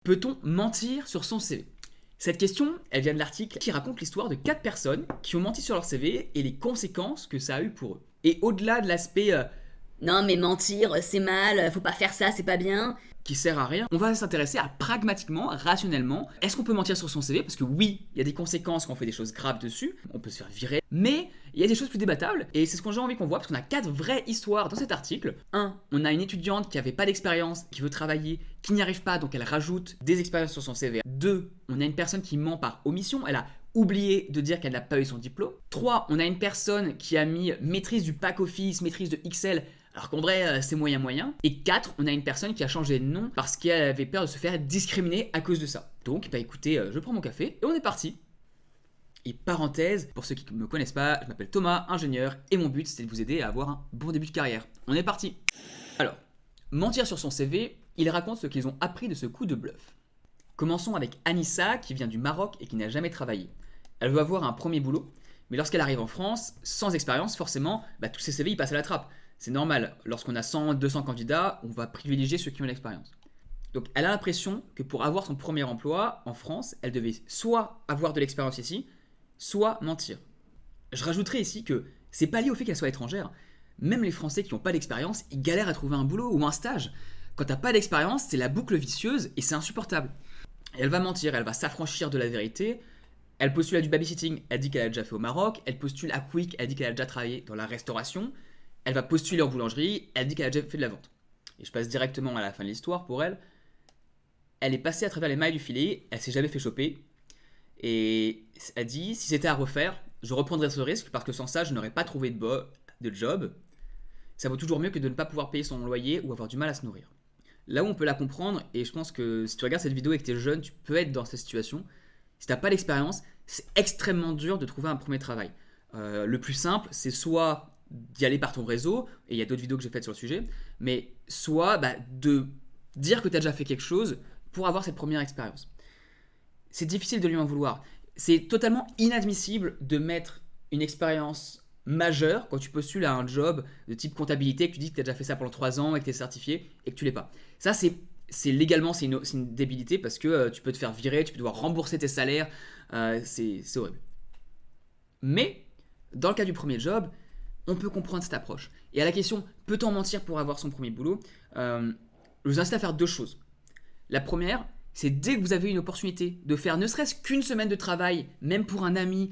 Peut-on mentir sur son CV? Cette question, elle vient de l'article qui raconte l'histoire de 4 personnes qui ont menti sur leur CV et les conséquences que ça a eu pour eux. Et au-delà de l'aspect Non mais mentir, c'est mal, faut pas faire ça, c'est pas bien. qui sert à rien, on va s'intéresser à pragmatiquement, rationnellement, est-ce qu'on peut mentir sur son CV? Parce que oui, il y a des conséquences quand on fait des choses graves dessus, on peut se faire virer, mais il y a des choses plus débattables, et c'est ce que j'ai envie qu'on voit, parce qu'on a 4 vraies histoires dans cet article. 1. On a une étudiante qui avait pas d'expérience, qui veut travailler, qui n'y arrive pas, donc elle rajoute des expériences sur son CV. 2. On a une personne qui ment par omission, elle a oublié de dire qu'elle n'a pas eu son diplôme. 3. On a une personne qui a mis maîtrise du pack office, maîtrise de Excel, alors qu'en vrai, c'est moyen. Et 4, on a une personne qui a changé de nom parce qu'elle avait peur de se faire discriminer à cause de ça. Donc, bah écoutez, je prends mon café et on est parti. Et parenthèse, pour ceux qui ne me connaissent pas, je m'appelle Thomas, ingénieur, et mon but c'était de vous aider à avoir un bon début de carrière. On est parti. Alors, mentir sur son CV, il raconte ce qu'ils ont appris de ce coup de bluff. Commençons avec Anissa qui vient du Maroc et qui n'a jamais travaillé. Elle veut avoir un premier boulot, mais lorsqu'elle arrive en France, sans expérience, forcément, tous ses CV ils passent à la trappe. C'est normal, lorsqu'on a 100, 200 candidats, on va privilégier ceux qui ont l'expérience. Donc elle a l'impression que pour avoir son premier emploi en France, elle devait soit avoir de l'expérience ici, soit mentir. Je rajouterai ici que c'est pas lié au fait qu'elle soit étrangère. Même les Français qui n'ont pas d'expérience, ils galèrent à trouver un boulot ou un stage. Quand t'as pas d'expérience, c'est la boucle vicieuse et c'est insupportable. Et elle va mentir, elle va s'affranchir de la vérité. Elle postule à du babysitting, elle dit qu'elle a déjà fait au Maroc. Elle postule à Quick, elle dit qu'elle a déjà travaillé dans la restauration. Elle va postuler en boulangerie, elle dit qu'elle a déjà fait de la vente. Et je passe directement à la fin de l'histoire pour elle. Elle est passée à travers les mailles du filet, elle s'est jamais fait choper. Et elle dit, si c'était à refaire, je reprendrais ce risque parce que sans ça, je n'aurais pas trouvé de job. Ça vaut toujours mieux que de ne pas pouvoir payer son loyer ou avoir du mal à se nourrir. Là où on peut la comprendre, et je pense que si tu regardes cette vidéo et que tu es jeune, tu peux être dans cette situation. Si tu n'as pas d'expérience, c'est extrêmement dur de trouver un premier travail. Le plus simple, c'est soit d'y aller par ton réseau, et il y a d'autres vidéos que j'ai faites sur le sujet, mais soit de dire que tu as déjà fait quelque chose pour avoir cette première expérience. C'est difficile de lui en vouloir. C'est totalement inadmissible de mettre une expérience majeure quand tu postules à un job de type comptabilité, que tu dis que tu as déjà fait ça pendant 3 ans et que tu es certifié et que tu l'es pas. Ça, c'est légalement, c'est une débilité parce que tu peux te faire virer, tu peux devoir rembourser tes salaires, c'est horrible. Mais, dans le cas du premier job, on peut comprendre cette approche. Et à la question, peut-on mentir pour avoir son premier boulot, je vous incite à faire 2 choses. La première, c'est dès que vous avez une opportunité de faire ne serait-ce qu'une semaine de travail, même pour un ami,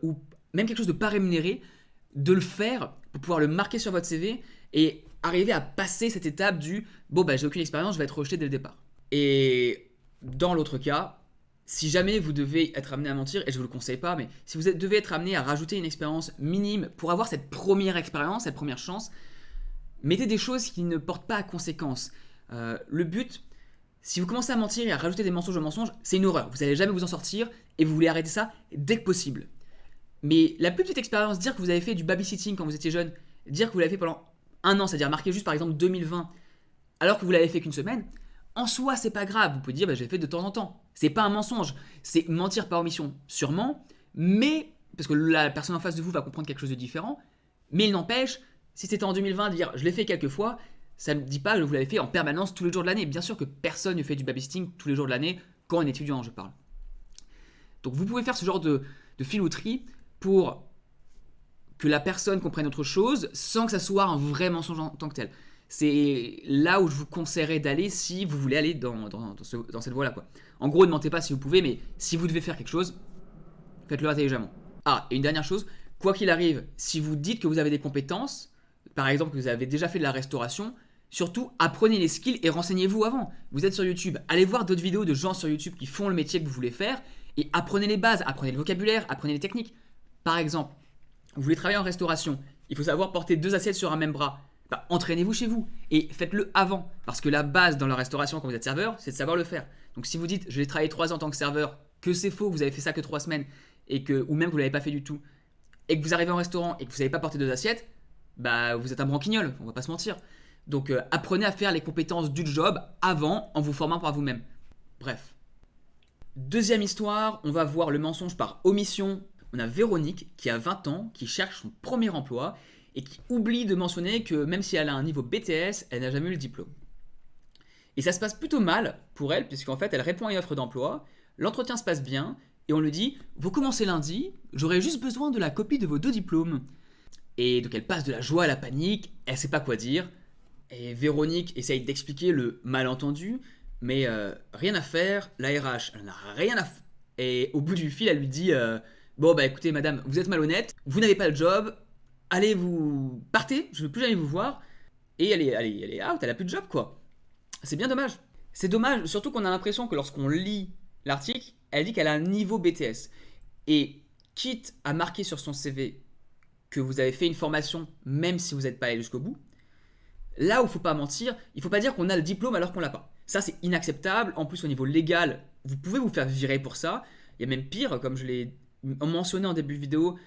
ou même quelque chose de pas rémunéré, de le faire pour pouvoir le marquer sur votre CV et arriver à passer cette étape du bon j'ai aucune expérience, je vais être rejeté dès le départ. Et dans l'autre cas, si jamais vous devez être amené à mentir, et je ne vous le conseille pas, mais si vous devez être amené à rajouter une expérience minime pour avoir cette première expérience, cette première chance, mettez des choses qui ne portent pas à conséquence. Le but, si vous commencez à mentir et à rajouter des mensonges, c'est une horreur. Vous n'allez jamais vous en sortir et vous voulez arrêter ça dès que possible. Mais la plus petite expérience, dire que vous avez fait du babysitting quand vous étiez jeune, dire que vous l'avez fait pendant 1 an, c'est-à-dire marquer juste par exemple 2020, alors que vous l'avez fait qu'une semaine, en soi c'est pas grave. Vous pouvez dire j'ai fait de temps en temps. C'est pas un mensonge, c'est mentir par omission, sûrement, mais parce que la personne en face de vous va comprendre quelque chose de différent. Mais il n'empêche, si c'était en 2020, dire je l'ai fait quelques fois, ça ne dit pas que vous l'avez fait en permanence tous les jours de l'année. Bien sûr que personne ne fait du babysitting tous les jours de l'année quand on est étudiant, je parle. Donc vous pouvez faire ce genre de filouterie pour que la personne comprenne autre chose sans que ça soit un vrai mensonge en tant que tel. C'est là où je vous conseillerais d'aller si vous voulez aller dans cette voie-là, quoi. En gros, ne mentez pas si vous pouvez, mais si vous devez faire quelque chose, faites-le intelligemment. Ah, et une dernière chose, quoi qu'il arrive, si vous dites que vous avez des compétences, par exemple que vous avez déjà fait de la restauration, surtout apprenez les skills et renseignez-vous avant. Vous êtes sur YouTube, allez voir d'autres vidéos de gens sur YouTube qui font le métier que vous voulez faire et apprenez les bases, apprenez le vocabulaire, apprenez les techniques. Par exemple, vous voulez travailler en restauration, il faut savoir porter 2 assiettes sur un même bras. Entraînez-vous chez vous et faites-le avant. Parce que la base dans la restauration quand vous êtes serveur, c'est de savoir le faire. Donc si vous dites je vais travailler 3 ans en tant que serveur, que c'est faux, que vous avez fait ça que 3 semaines, ou même que vous ne l'avez pas fait du tout, et que vous arrivez en restaurant et que vous ne savez pas porter 2 assiettes, vous êtes un branquignol, on va pas se mentir. Donc apprenez à faire les compétences du job avant en vous formant par vous-même. Bref. Deuxième histoire, on va voir le mensonge par omission. On a Véronique qui a 20 ans, qui cherche son premier emploi et qui oublie de mentionner que même si elle a un niveau BTS, elle n'a jamais eu le diplôme. Et ça se passe plutôt mal pour elle, puisqu'en fait, elle répond à une offre d'emploi, l'entretien se passe bien, et on lui dit « Vous commencez lundi, j'aurai juste besoin de la copie de vos 2 diplômes. » Et donc elle passe de la joie à la panique, elle sait pas quoi dire, et Véronique essaye d'expliquer le malentendu, mais rien à faire, la RH, elle n'a rien à faire. Et au bout du fil, elle lui dit bon bah écoutez madame, vous êtes malhonnête, vous n'avez pas le job, allez vous partez, je ne veux plus jamais vous voir. Et elle est out, elle a plus de job quoi. C'est bien dommage. C'est dommage, surtout qu'on a l'impression que lorsqu'on lit l'article, elle dit qu'elle a un niveau BTS. Et quitte à marquer sur son CV que vous avez fait une formation, même si vous n'êtes pas allé jusqu'au bout, là où il ne faut pas mentir, il ne faut pas dire qu'on a le diplôme alors qu'on l'a pas. Ça c'est inacceptable. En plus au niveau légal, vous pouvez vous faire virer pour ça. Il y a même pire, comme je l'ai mentionné en début de vidéo,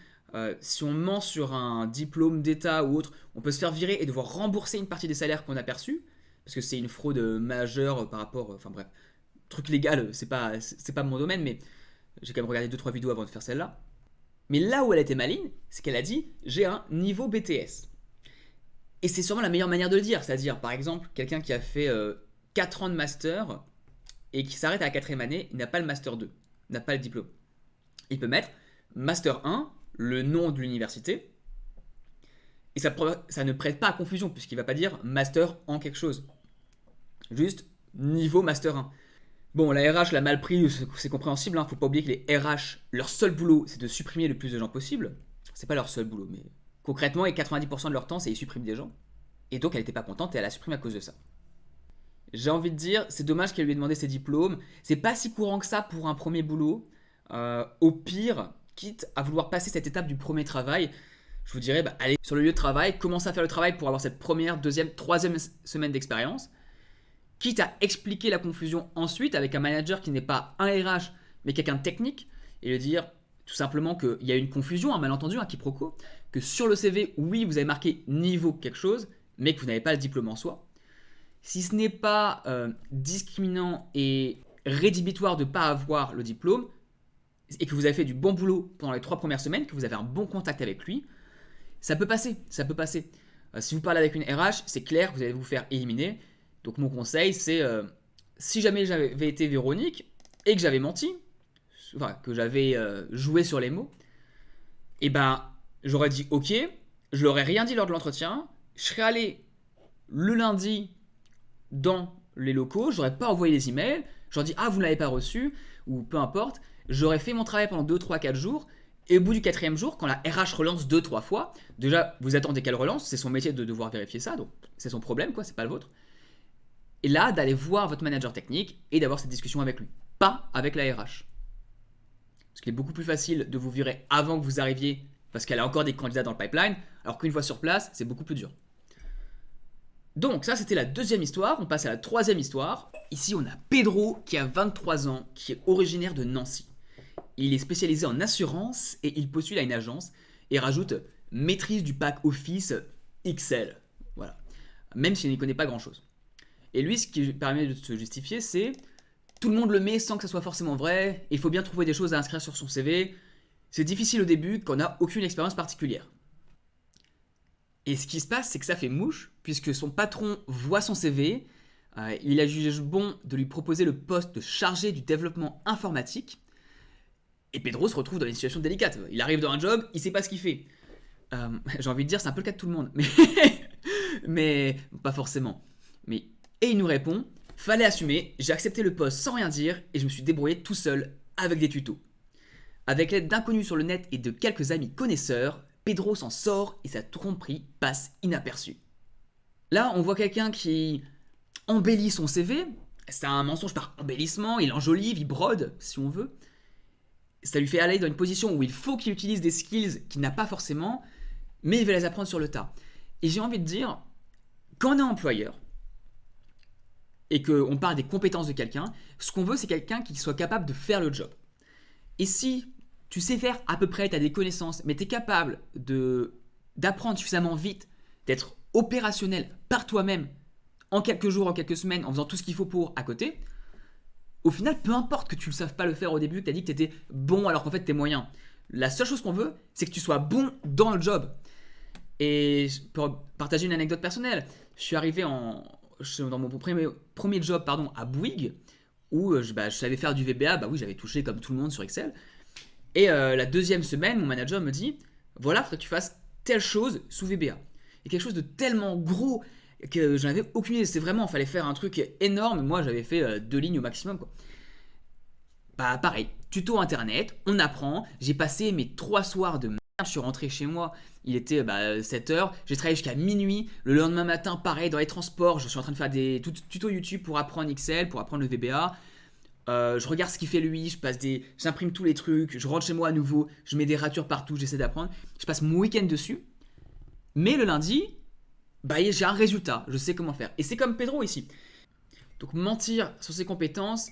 si on ment sur un diplôme d'état ou autre, on peut se faire virer et devoir rembourser une partie des salaires qu'on a perçus, parce que c'est une fraude majeure par rapport, enfin bref, truc légal, c'est pas mon domaine, mais j'ai quand même regardé 2-3 vidéos avant de faire celle-là. Mais là où elle était maligne, c'est qu'elle a dit j'ai un niveau BTS. Et c'est sûrement la meilleure manière de le dire, c'est-à-dire par exemple quelqu'un qui a fait 4 ans de master et qui s'arrête à la 4ème année, il n'a pas le master 2, il n'a pas le diplôme. Il peut mettre master 1, le nom de l'université, et ça ne prête pas à confusion puisqu'il ne va pas dire master en quelque chose, juste niveau master 1. Bon, la RH l'a mal pris, c'est compréhensible, hein. Faut pas oublier que les RH, leur seul boulot, c'est de supprimer le plus de gens possible. C'est pas leur seul boulot, mais concrètement, et 90% de leur temps, c'est ils suppriment des gens. Et donc, elle était pas contente et elle a supprimé à cause de ça. J'ai envie de dire, c'est dommage qu'elle lui ait demandé ses diplômes. C'est pas si courant que ça pour un premier boulot. Au pire, quitte à vouloir passer cette étape du premier travail, je vous dirais, allez sur le lieu de travail, commencez à faire le travail pour avoir cette première, deuxième, troisième semaine d'expérience. Quitte à expliquer la confusion ensuite avec un manager qui n'est pas un RH, mais quelqu'un de technique, et lui dire tout simplement qu'il y a une confusion, un malentendu, un quiproquo, que sur le CV, oui, vous avez marqué niveau quelque chose, mais que vous n'avez pas le diplôme en soi. Si ce n'est pas discriminant et rédhibitoire de ne pas avoir le diplôme, et que vous avez fait du bon boulot pendant les 3 premières semaines, que vous avez un bon contact avec lui, ça peut passer, ça peut passer. Si vous parlez avec une RH, c'est clair, vous allez vous faire éliminer. Donc mon conseil, c'est si jamais j'avais été Véronique et que j'avais menti, enfin que j'avais joué sur les mots, et j'aurais dit ok, je leur ai rien dit lors de l'entretien, je serais allé le lundi dans les locaux, j'aurais pas envoyé les emails, j'aurais dit ah vous ne l'avez pas reçu, ou peu importe, j'aurais fait mon travail pendant 2, 3, 4 jours, et au bout du 4e jour, quand la RH relance 2, 3 fois, déjà vous attendez qu'elle relance, c'est son métier de devoir vérifier ça, donc c'est son problème quoi, c'est pas le vôtre. Et là, d'aller voir votre manager technique et d'avoir cette discussion avec lui, pas avec la RH. Parce qu'il est beaucoup plus facile de vous virer avant que vous arriviez, parce qu'elle a encore des candidats dans le pipeline, alors qu'une fois sur place, c'est beaucoup plus dur. Donc ça, c'était la 2e histoire. On passe à la 3e histoire. Ici, on a Pedro qui a 23 ans, qui est originaire de Nancy. Il est spécialisé en assurance et il postule à une agence et rajoute maîtrise du pack Office XL. Voilà. Même s'il n'y connaît pas grand-chose. Et lui, ce qui permet de se justifier, c'est tout le monde le met sans que ça soit forcément vrai. Il faut bien trouver des choses à inscrire sur son CV. C'est difficile au début quand on n'a aucune expérience particulière. Et ce qui se passe, c'est que ça fait mouche, puisque son patron voit son CV. Il a jugé bon de lui proposer le poste de chargé du développement informatique. Et Pedro se retrouve dans une situation délicate. Il arrive dans un job, il ne sait pas ce qu'il fait. J'ai envie de dire, c'est un peu le cas de tout le monde. Mais pas forcément. Et il nous répond, fallait assumer, j'ai accepté le poste sans rien dire et je me suis débrouillé tout seul avec des tutos. Avec l'aide d'inconnus sur le net et de quelques amis connaisseurs, Pedro s'en sort et sa tromperie passe inaperçue. Là, on voit quelqu'un qui embellit son CV, c'est un mensonge par embellissement, il enjolive, il brode, si on veut. Ça lui fait aller dans une position où il faut qu'il utilise des skills qu'il n'a pas forcément, mais il va les apprendre sur le tas. Et j'ai envie de dire, quand on est employeur, et qu'on parle des compétences de quelqu'un, ce qu'on veut, c'est quelqu'un qui soit capable de faire le job. Et si tu sais faire à peu près, tu as des connaissances, mais tu es capable d'apprendre suffisamment vite, d'être opérationnel par toi-même, en quelques jours, en quelques semaines, en faisant tout ce qu'il faut pour à côté, au final, peu importe que tu ne saches pas le faire au début, que tu as dit que tu étais bon alors qu'en fait tu es moyen. La seule chose qu'on veut, c'est que tu sois bon dans le job. Et pour partager une anecdote personnelle, je suis arrivé dans mon premier job à Bouygues, où je savais faire du VBA, bah oui, j'avais touché comme tout le monde sur Excel. Et la deuxième semaine, mon manager me dit, voilà, il faudrait que tu fasses telle chose sous VBA. Et quelque chose de tellement gros que je n'avais aucune idée. C'est vraiment, il fallait faire un truc énorme. Moi, j'avais fait 2 lignes au maximum, quoi. Bah pareil, tuto internet, on apprend. J'ai passé mes 3 soirs de merde. Je suis rentré chez moi, il était 7h. J'ai travaillé jusqu'à minuit. Le lendemain matin, pareil, dans les transports, je suis en train de faire des tutos YouTube pour apprendre Excel, pour apprendre le VBA. Je regarde ce qu'il fait lui, j'imprime tous les trucs, je rentre chez moi à nouveau, je mets des ratures partout, j'essaie d'apprendre. Je passe mon week-end dessus. Mais le lundi, j'ai un résultat, je sais comment faire. Et c'est comme Pedro ici. Donc mentir sur ses compétences,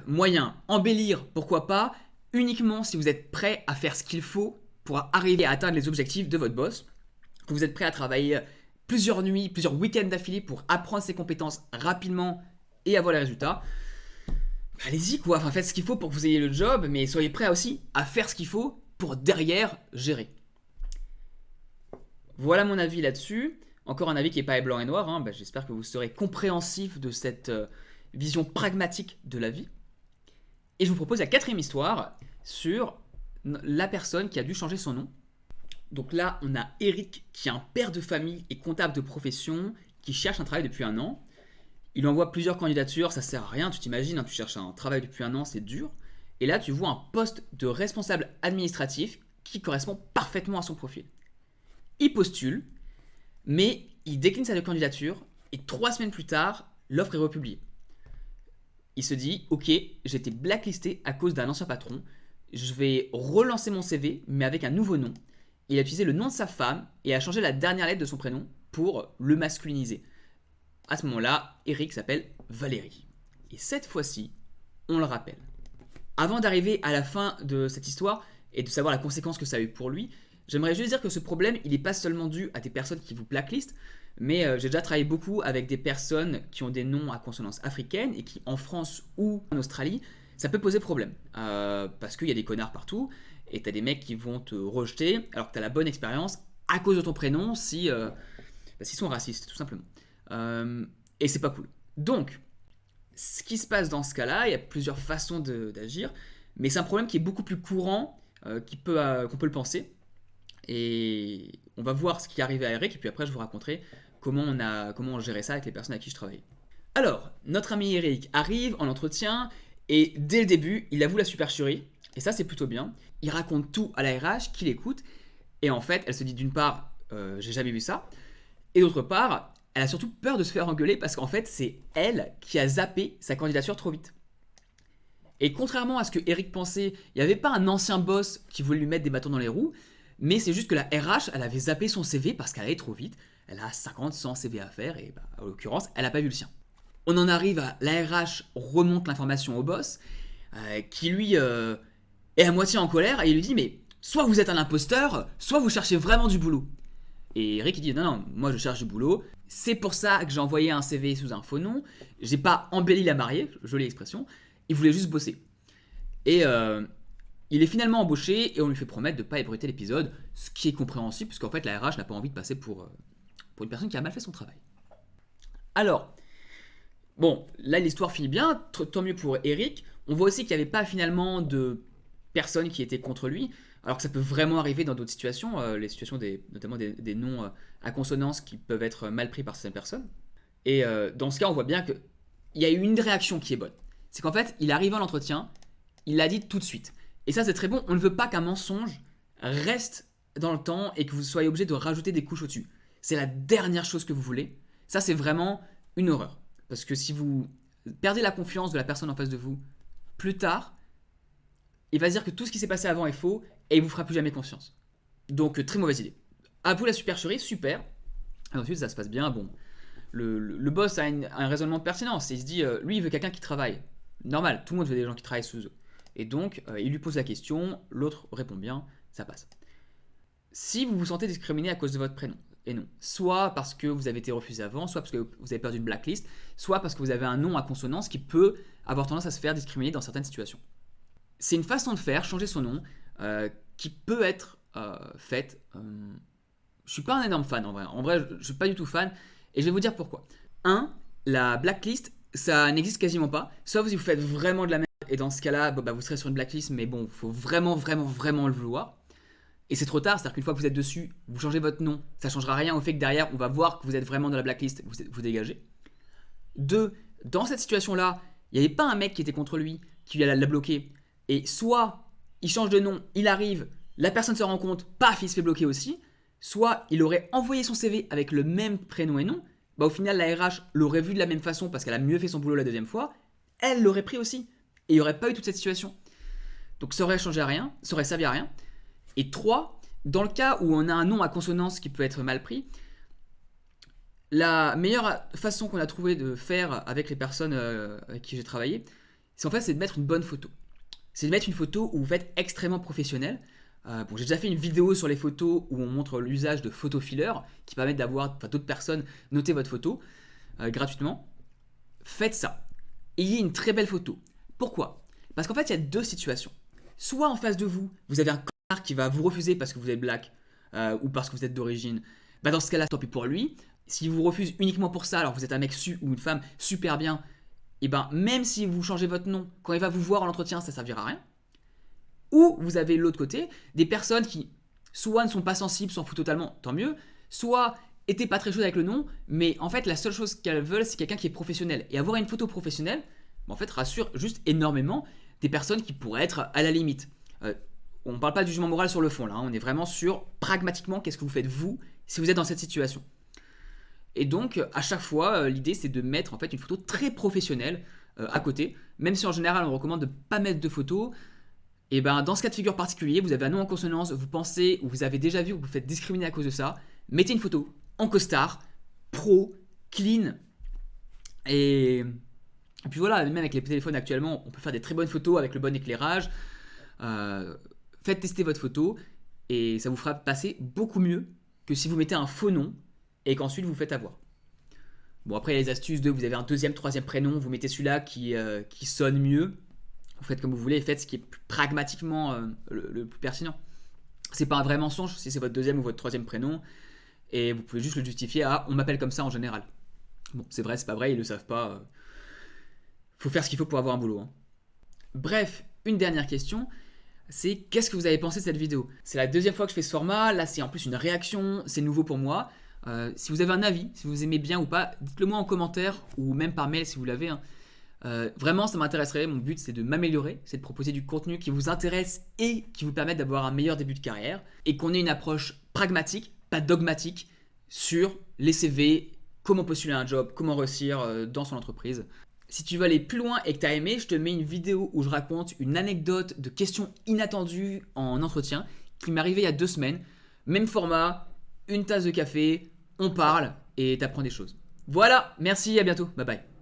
moyen. Embellir, pourquoi pas, uniquement si vous êtes prêt à faire ce qu'il faut pour arriver à atteindre les objectifs de votre boss, que vous êtes prêt à travailler plusieurs nuits, plusieurs week-ends d'affilée pour apprendre ses compétences rapidement et avoir les résultats. Allez-y quoi, faites ce qu'il faut pour que vous ayez le job, mais soyez prêt aussi à faire ce qu'il faut pour derrière gérer. Voilà mon avis là-dessus. Encore un avis qui n'est pas blanc et noir, hein. J'espère que vous serez compréhensif de cette vision pragmatique de la vie. Et je vous propose la 4e histoire sur la personne qui a dû changer son nom. Donc là, on a Eric qui est un père de famille et comptable de profession qui cherche un travail depuis 1 an. Il envoie plusieurs candidatures, ça sert à rien, tu t'imagines, hein, tu cherches un travail depuis 1 an, c'est dur. Et là, tu vois un poste de responsable administratif qui correspond parfaitement à son profil. Il postule, mais il décline sa candidature et 3 semaines plus tard, l'offre est republiée. Il se dit, ok, j'ai été blacklisté à cause d'un ancien patron, je vais relancer mon CV, mais avec un nouveau nom. Il a utilisé le nom de sa femme et a changé la dernière lettre de son prénom pour le masculiniser. À ce moment-là, Eric s'appelle Valérie. Et cette fois-ci, on le rappelle. Avant d'arriver à la fin de cette histoire et de savoir la conséquence que ça a eu pour lui, j'aimerais juste dire que ce problème, il n'est pas seulement dû à des personnes qui vous blacklistent, mais j'ai déjà travaillé beaucoup avec des personnes qui ont des noms à consonance africaine et qui, en France ou en Australie, ça peut poser problème. Parce qu'il y a des connards partout et t'as des mecs qui vont te rejeter alors que t'as la bonne expérience à cause de ton prénom s'ils sont racistes, tout simplement. Et c'est pas cool. Donc, ce qui se passe dans ce cas-là, il y a plusieurs façons d'agir, mais c'est un problème qui est beaucoup plus courant qu'on peut le penser. Et on va voir ce qui est arrivé à Eric, et puis après je vous raconterai comment on gérait ça avec les personnes avec qui je travaillais. Alors, notre ami Eric arrive en entretien, et dès le début, il avoue la supercherie, et ça c'est plutôt bien. Il raconte tout à la RH, qui l'écoute, et en fait, elle se dit d'une part, j'ai jamais vu ça, et d'autre part, elle a surtout peur de se faire engueuler parce qu'en fait, c'est elle qui a zappé sa candidature trop vite. Et contrairement à ce que Eric pensait, il n'y avait pas un ancien boss qui voulait lui mettre des bâtons dans les roues, mais c'est juste que la RH, elle avait zappé son CV parce qu'elle allait trop vite. Elle a 50, 100 CV à faire et en l'occurrence, elle n'a pas vu le sien. On en arrive à la RH remonte l'information au boss, qui lui est à moitié en colère et il lui dit mais soit vous êtes un imposteur, soit vous cherchez vraiment du boulot. Et Eric il dit non, moi je cherche du boulot, c'est pour ça que j'ai envoyé un CV sous un faux nom, j'ai pas embelli la mariée, jolie expression, il voulait juste bosser. Et il est finalement embauché et on lui fait promettre de ne pas ébruiter l'épisode, ce qui est compréhensible puisqu'en fait la RH n'a pas envie de passer pour une personne qui a mal fait son travail. Alors, bon, là l'histoire finit bien, tant mieux pour Eric. On voit aussi qu'il n'y avait pas finalement de personnes qui étaient contre lui, alors que ça peut vraiment arriver dans d'autres situations, les situations notamment des noms à consonance qui peuvent être mal pris par certaines personnes. Et dans ce cas, on voit bien qu'il y a eu une réaction qui est bonne. C'est qu'en fait, il arrive à l'entretien, il l'a dit tout de suite. Et ça, c'est très bon. On ne veut pas qu'un mensonge reste dans le temps et que vous soyez obligé de rajouter des couches au-dessus. C'est la dernière chose que vous voulez. Ça, c'est vraiment une horreur. Parce que si vous perdez la confiance de la personne en face de vous, plus tard, il va se dire que tout ce qui s'est passé avant est faux et il vous fera plus jamais confiance. Donc, très mauvaise idée. À vous la supercherie, super. Et ensuite, ça se passe bien. Bon, le boss a un raisonnement de pertinence. Il se dit, lui, il veut quelqu'un qui travaille. Normal, tout le monde veut des gens qui travaillent sous eux. Et donc, il lui pose la question, l'autre répond bien, ça passe. Si vous vous sentez discriminé à cause de votre prénom, et non, soit parce que vous avez été refusé avant, soit parce que vous avez perdu une blacklist, soit parce que vous avez un nom à consonance qui peut avoir tendance à se faire discriminer dans certaines situations. C'est une façon de faire, changer son nom, qui peut être faite. Je suis pas un énorme fan en vrai. En vrai, je suis pas du tout fan. Et je vais vous dire pourquoi. 1. La blacklist, ça n'existe quasiment pas, sauf si vous faites vraiment de la merde. Et dans ce cas-là, vous serez sur une blacklist, mais bon, faut vraiment le vouloir. Et c'est trop tard, c'est-à-dire qu'une fois que vous êtes dessus, vous changez votre nom, ça changera rien au fait que derrière, on va voir que vous êtes vraiment dans la blacklist, vous dégagez. 2. Dans cette situation-là, il n'y avait pas un mec qui était contre lui, qui l'a bloqué, et soit il change de nom, il arrive, la personne se rend compte, paf, il se fait bloquer aussi, soit il aurait envoyé son CV avec le même prénom et nom, au final la RH l'aurait vu de la même façon parce qu'elle a mieux fait son boulot la deuxième fois, elle l'aurait pris aussi, et il n'y aurait pas eu toute cette situation. Donc ça aurait changé à rien, ça aurait servi à rien. Et 3, dans le cas où on a un nom à consonance qui peut être mal pris, la meilleure façon qu'on a trouvé de faire avec les personnes avec qui j'ai travaillé, c'est de mettre une bonne photo. C'est de mettre une photo où vous faites extrêmement professionnel. J'ai déjà fait une vidéo sur les photos où on montre l'usage de photo filler qui permettent d'avoir d'autres personnes noter votre photo gratuitement. Faites ça. Ayez une très belle photo. Pourquoi ? Parce qu'en fait, il y a 2 situations. Soit en face de vous, vous avez un connard qui va vous refuser parce que vous êtes black ou parce que vous êtes d'origine. Dans ce cas-là, tant pis pour lui. S'il vous refuse uniquement pour ça, alors que vous êtes un mec ou une femme super bien, et même si vous changez votre nom, quand il va vous voir en entretien, ça ne servira à rien. Ou vous avez l'autre côté, des personnes qui soit ne sont pas sensibles, s'en foutent totalement, tant mieux, soit étaient pas très chaudes avec le nom, mais en fait la seule chose qu'elles veulent, c'est quelqu'un qui est professionnel. Et avoir une photo professionnelle, rassure juste énormément des personnes qui pourraient être à la limite. On ne parle pas du jugement moral sur le fond là, on est vraiment sur pragmatiquement qu'est-ce que vous faites vous si vous êtes dans cette situation. Et donc à chaque fois, l'idée c'est de mettre en fait une photo très professionnelle à côté, même si en général on recommande de ne pas mettre de photos. Et dans ce cas de figure particulier, vous avez un nom en consonance, vous pensez ou vous avez déjà vu que vous vous faites discriminer à cause de ça, mettez une photo en costard, pro, clean, et puis voilà, même avec les téléphones actuellement, on peut faire des très bonnes photos avec le bon éclairage. Faites tester votre photo et ça vous fera passer beaucoup mieux que si vous mettez un faux nom et qu'ensuite vous faites avoir. Bon, après, il y a les astuces de vous avez un 2e, 3e prénom, vous mettez celui-là qui sonne mieux. Vous faites comme vous voulez, faites ce qui est pragmatiquement le plus pertinent. C'est pas un vrai mensonge si c'est votre 2e ou votre 3e prénom et vous pouvez juste le justifier à on m'appelle comme ça en général. Bon, c'est vrai, c'est pas vrai, ils le savent pas. Faut faire ce qu'il faut pour avoir un boulot. Bref, une dernière question, c'est qu'est-ce que vous avez pensé de cette vidéo ? C'est la 2e fois que je fais ce format, là c'est en plus une réaction, c'est nouveau pour moi. Si vous avez un avis, si vous aimez bien ou pas, dites-le moi en commentaire ou même par mail si vous l'avez. Vraiment ça m'intéresserait, mon but c'est de m'améliorer, c'est de proposer du contenu qui vous intéresse et qui vous permette d'avoir un meilleur début de carrière et qu'on ait une approche pragmatique, pas dogmatique, sur les CV, comment postuler un job, comment réussir dans son entreprise. Si tu veux aller plus loin et que tu as aimé, je te mets une vidéo où je raconte une anecdote de questions inattendues en entretien qui m'est arrivée il y a 2 semaines. Même format, une tasse de café, on parle et tu apprends des choses. Voilà, merci, à bientôt, bye bye.